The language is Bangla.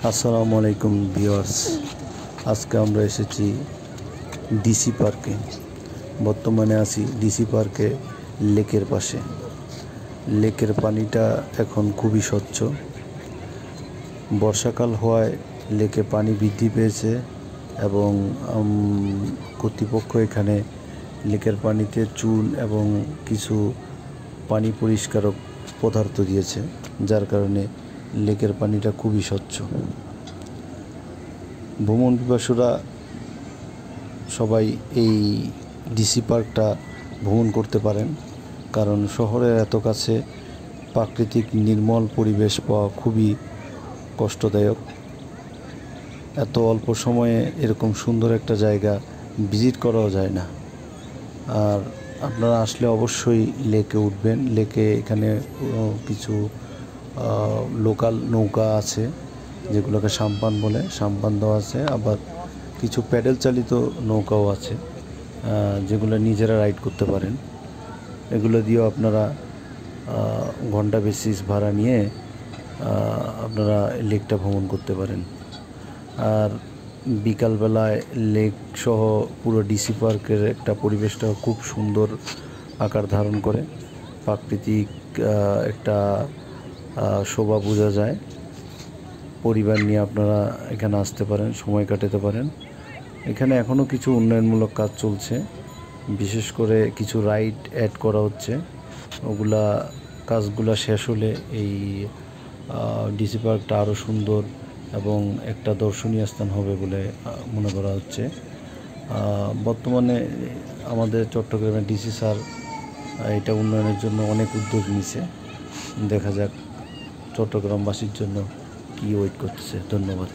আসসালামু আলাইকুম ভিউয়ার্স। আজকে আমরা এসেছি ডিসি পার্কে। বর্তমানে আছি ডিসি পার্কে লেকের পাশে। লেকের পানিটা এখন খুবই স্বচ্ছ। বর্ষাকাল হওয়ায় লেকে পানি বৃদ্ধি পেয়েছে এবং কর্তৃপক্ষ এখানে লেকের পানিতে চুন এবং কিছু পানি পরিষ্কারক পদার্থ দিয়েছে, যার কারণে লেকের পানিটা খুবই স্বচ্ছ। ভ্রমণ পিপাসুরা সবাই এই ডিসি পার্কটা ভ্রমণ করতে পারেন, কারণ শহরের এত কাছে প্রাকৃতিক নির্মল পরিবেশ পাওয়া খুবই কষ্টদায়ক। এত অল্প সময়ে এরকম সুন্দর একটা জায়গা ভিজিট করাও যায় না। আর আপনারা আসলে অবশ্যই লেকে উঠবেন। লেকে এখানে কিছু লোকাল নৌকা আছে, যেগুলোকে সাম্পান বলে, সাম্পান দেওয়া আছে। আবার কিছু প্যাডেল চালিত নৌকাও আছে, যেগুলো নিজেরা রাইড করতে পারেন। এগুলো দিয়েও আপনারা ঘন্টা বেসিস ভাড়া নিয়ে আপনারা লেকটা ভ্রমণ করতে পারেন। আর বিকালবেলায় লেক সহ পুরো ডিসি পার্কের একটা পরিবেশটা খুব সুন্দর আকার ধারণ করে। প্রাকৃতিক একটা শোভা বোঝা যায়। পরিবার নিয়ে আপনারা এখানে আসতে পারেন, সময় কাটাতে পারেন। এখানে এখনও কিছু উন্নয়নমূলক কাজ চলছে, বিশেষ করে কিছু রাইড অ্যাড করা হচ্ছে। কাজগুলা শেষ হলে এই ডিসি পার্কটা আরও সুন্দর এবং একটা দর্শনীয় স্থান হবে বলে মনে করা হচ্ছে। বর্তমানে আমাদের চট্টগ্রামের ডিসি স্যার এটা উন্নয়নের জন্য অনেক উদ্যোগ নিয়েছে। দেখা যাক চট্টগ্রামবাসীর জন্য কি ওয়েট করতেছে। ধন্যবাদ।